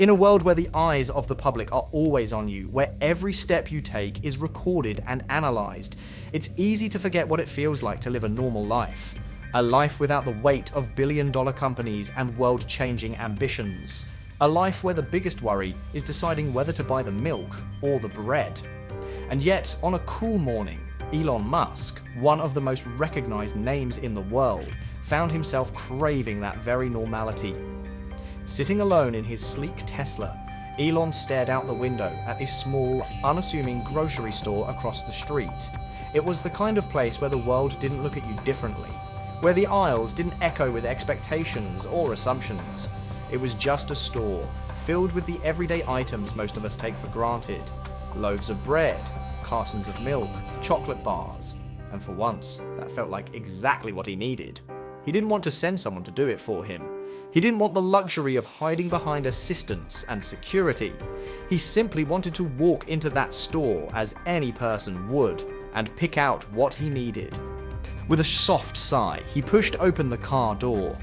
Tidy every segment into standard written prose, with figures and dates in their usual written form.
In a world where the eyes of the public are always on you, where every step you take is recorded and analysed, it's easy to forget what it feels like to live a normal life. A life without the weight of billion-dollar companies and world-changing ambitions. A life where the biggest worry is deciding whether to buy the milk or the bread. And yet, on a cool morning, Elon Musk, one of the most recognised names in the world, found himself craving that very normality. Sitting alone in his sleek Tesla, Elon stared out the window at a small, unassuming grocery store across the street. It was the kind of place where the world didn't look at you differently, where the aisles didn't echo with expectations or assumptions. It was just a store, filled with the everyday items most of us take for granted. Loaves of bread, cartons of milk, chocolate bars. And for once, that felt like exactly what he needed. He didn't want to send someone to do it for him. He didn't want the luxury of hiding behind assistance and security. He simply wanted to walk into that store as any person would and pick out what he needed. With a soft sigh, he pushed open the car door.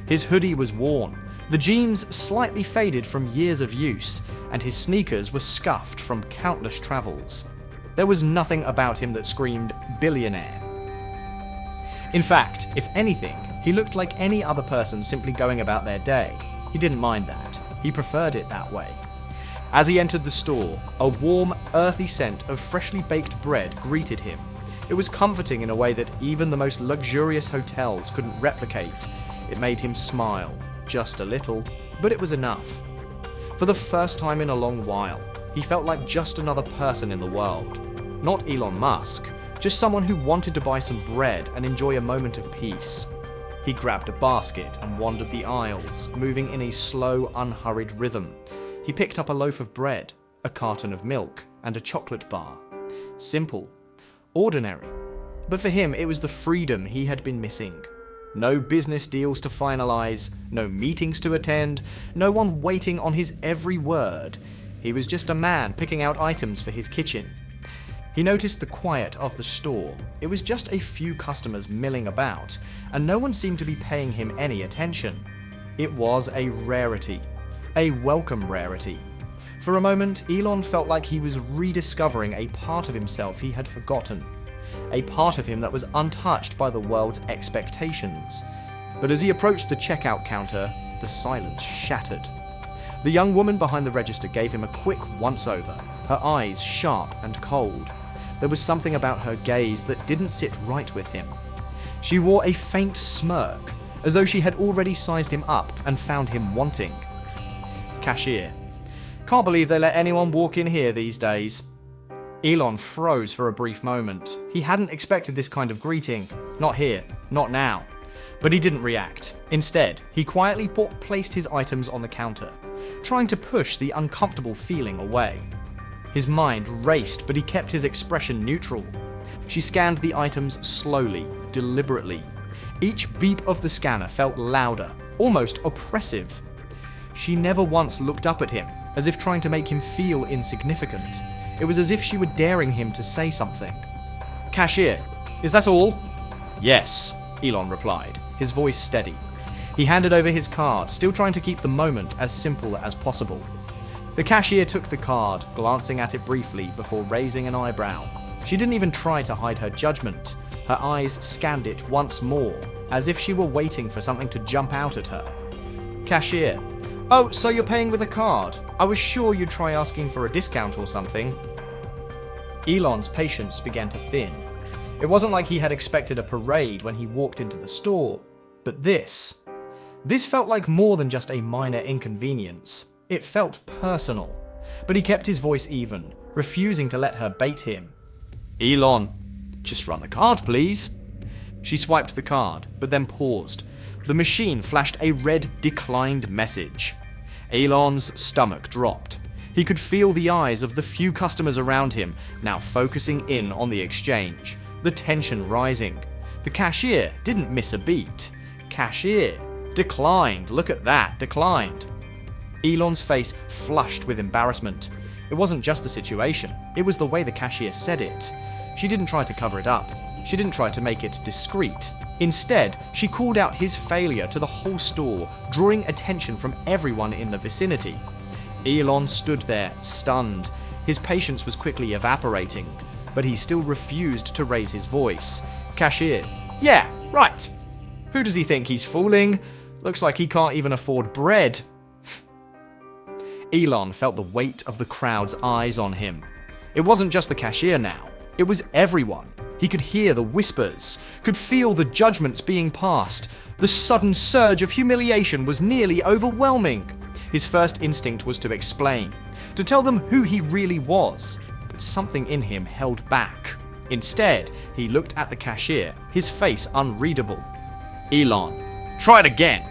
His hoodie was worn, the jeans slightly faded from years of use, and his sneakers were scuffed from countless travels. There was nothing about him that screamed billionaire. In fact, if anything, he looked like any other person simply going about their day. He didn't mind that. He preferred it that way. As he entered the store, a warm, earthy scent of freshly baked bread greeted him. It was comforting in a way that even the most luxurious hotels couldn't replicate. It made him smile, just a little, but it was enough. For the first time in a long while, he felt like just another person in the world. Not Elon Musk, just someone who wanted to buy some bread and enjoy a moment of peace. He grabbed a basket and wandered the aisles, moving in a slow, unhurried rhythm. He picked up a loaf of bread, a carton of milk, and a chocolate bar. Simple. Ordinary. But for him, it was the freedom he had been missing. No business deals to finalize, no meetings to attend, no one waiting on his every word. He was just a man picking out items for his kitchen. He noticed the quiet of the store. It was just a few customers milling about, and no one seemed to be paying him any attention. It was a rarity. A welcome rarity. For a moment, Elon felt like he was rediscovering a part of himself he had forgotten. A part of him that was untouched by the world's expectations. But as he approached the checkout counter, the silence shattered. The young woman behind the register gave him a quick once-over, her eyes sharp and cold. There was something about her gaze that didn't sit right with him. She wore a faint smirk, as though she had already sized him up and found him wanting. Cashier. Can't believe they let anyone walk in here these days. Elon froze for a brief moment. He hadn't expected this kind of greeting. Not here, not now. But he didn't react. Instead, he quietly placed his items on the counter, trying to push the uncomfortable feeling away. His mind raced, but he kept his expression neutral. She scanned the items slowly, deliberately. Each beep of the scanner felt louder, almost oppressive. She never once looked up at him, as if trying to make him feel insignificant. It was as if she were daring him to say something. Cashier, is that all? Yes, Elon replied, his voice steady. He handed over his card, still trying to keep the moment as simple as possible. The cashier took the card, glancing at it briefly before raising an eyebrow. She didn't even try to hide her judgment. Her eyes scanned it once more, as if she were waiting for something to jump out at her. Cashier. Oh, so you're paying with a card? I was sure you'd try asking for a discount or something. Elon's patience began to thin. It wasn't like he had expected a parade when he walked into the store, but this felt like more than just a minor inconvenience. It felt personal, but he kept his voice even, refusing to let her bait him. Elon, just run the card, please. She swiped the card, but then paused. The machine flashed a red declined message. Elon's stomach dropped. He could feel the eyes of the few customers around him now focusing in on the exchange, the tension rising. The cashier didn't miss a beat. Cashier. Declined. Look at that. Declined. Elon's face flushed with embarrassment. It wasn't just the situation. It was the way the cashier said it. She didn't try to cover it up. She didn't try to make it discreet. Instead, she called out his failure to the whole store, drawing attention from everyone in the vicinity. Elon stood there, stunned. His patience was quickly evaporating, but he still refused to raise his voice. Cashier. Yeah, right. Who does he think he's fooling? Looks like he can't even afford bread. Elon felt the weight of the crowd's eyes on him. It wasn't just the cashier now. It was everyone. He could hear the whispers, could feel the judgments being passed. The sudden surge of humiliation was nearly overwhelming. His first instinct was to explain, to tell them who he really was, but something in him held back. Instead, he looked at the cashier, his face unreadable. Elon, try it again.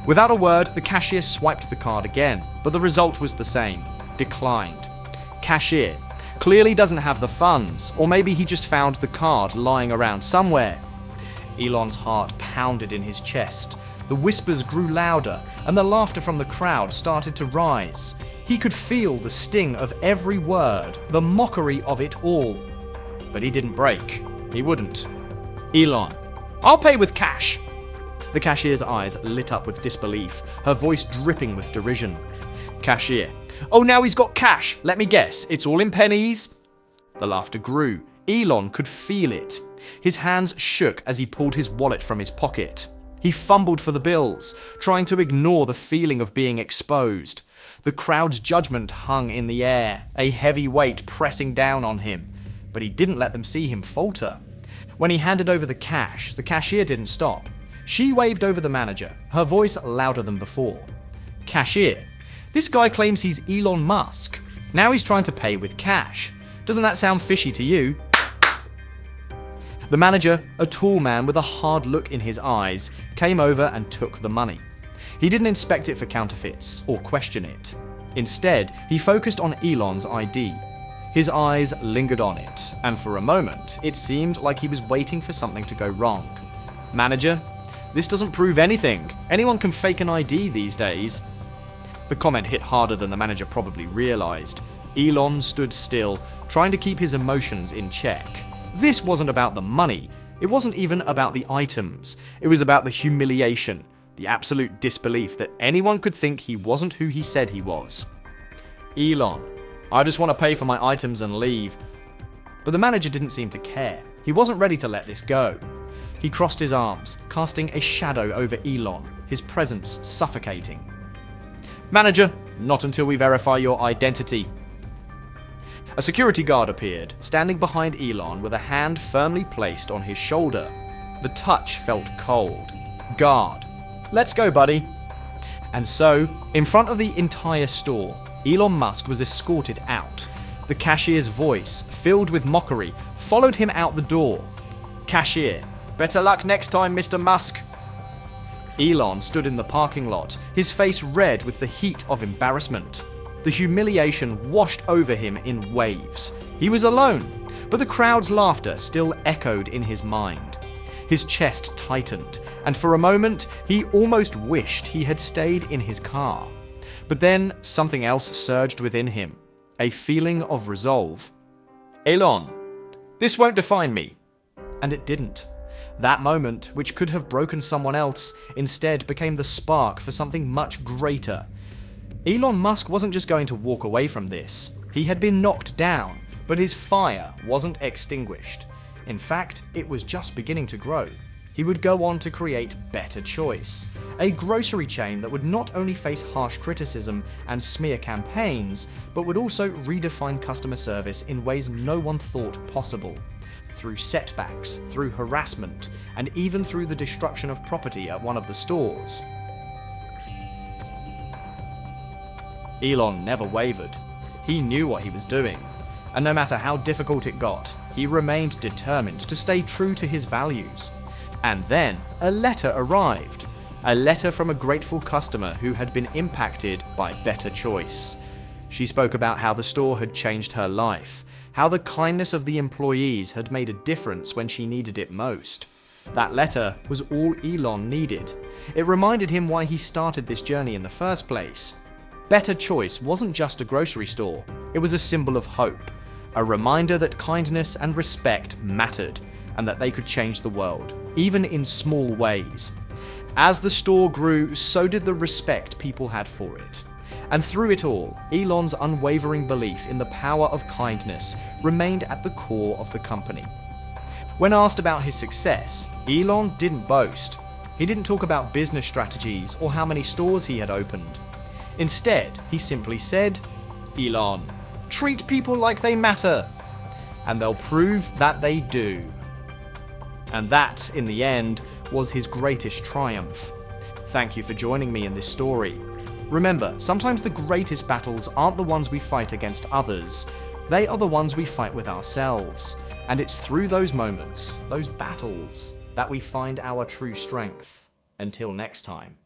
Without a word, the cashier swiped the card again, but the result was the same. Declined. Cashier clearly doesn't have the funds, or maybe he just found the card lying around somewhere. Elon's heart pounded in his chest. The whispers grew louder, and the laughter from the crowd started to rise. He could feel the sting of every word, the mockery of it all. But he didn't break. He wouldn't. Elon, I'll pay with cash. The cashier's eyes lit up with disbelief, her voice dripping with derision. Cashier, oh, now he's got cash. Let me guess, it's all in pennies? The laughter grew. Elon could feel it. His hands shook as he pulled his wallet from his pocket. He fumbled for the bills, trying to ignore the feeling of being exposed. The crowd's judgment hung in the air, a heavy weight pressing down on him. But he didn't let them see him falter. When he handed over the cash, the cashier didn't stop. She waved over the manager, her voice louder than before. Cashier, this guy claims he's Elon Musk. Now he's trying to pay with cash. Doesn't that sound fishy to you? The manager, a tall man with a hard look in his eyes, came over and took the money. He didn't inspect it for counterfeits or question it. Instead, he focused on Elon's ID. His eyes lingered on it, and for a moment, it seemed like he was waiting for something to go wrong. Manager, this doesn't prove anything. Anyone can fake an ID these days. The comment hit harder than the manager probably realized. Elon stood still, trying to keep his emotions in check. This wasn't about the money. It wasn't even about the items. It was about the humiliation, the absolute disbelief that anyone could think he wasn't who he said he was. Elon, I just want to pay for my items and leave. But the manager didn't seem to care. He wasn't ready to let this go. He crossed his arms, casting a shadow over Elon, his presence suffocating. Manager, not until we verify your identity. A security guard appeared, standing behind Elon with a hand firmly placed on his shoulder. The touch felt cold. Guard, let's go, buddy. And so, in front of the entire store, Elon Musk was escorted out. The cashier's voice, filled with mockery, followed him out the door. Cashier, better luck next time, Mr. Musk. Elon stood in the parking lot, his face red with the heat of embarrassment. The humiliation washed over him in waves. He was alone, but the crowd's laughter still echoed in his mind. His chest tightened, and for a moment, he almost wished he had stayed in his car. But then something else surged within him, a feeling of resolve. Elon, this won't define me. And it didn't. That moment, which could have broken someone else, instead became the spark for something much greater. Elon Musk wasn't just going to walk away from this. He had been knocked down, but his fire wasn't extinguished. In fact, it was just beginning to grow. He would go on to create Better Choice, a grocery chain that would not only face harsh criticism and smear campaigns, but would also redefine customer service in ways no one thought possible. Through setbacks, through harassment, and even through the destruction of property at one of the stores. Elon never wavered. He knew what he was doing. And no matter how difficult it got, he remained determined to stay true to his values. And then, a letter arrived. A letter from a grateful customer who had been impacted by Better Choice. She spoke about how the store had changed her life, how the kindness of the employees had made a difference when she needed it most. That letter was all Elon needed. It reminded him why he started this journey in the first place. Better Choice wasn't just a grocery store, it was a symbol of hope, a reminder that kindness and respect mattered, and that they could change the world, even in small ways. As the store grew, so did the respect people had for it. And through it all, Elon's unwavering belief in the power of kindness remained at the core of the company. When asked about his success, Elon didn't boast. He didn't talk about business strategies or how many stores he had opened. Instead, he simply said, "Elon, treat people like they matter, and they'll prove that they do." And that, in the end, was his greatest triumph. Thank you for joining me in this story. Remember, sometimes the greatest battles aren't the ones we fight against others, they are the ones we fight with ourselves. And it's through those moments, those battles, that we find our true strength. Until next time.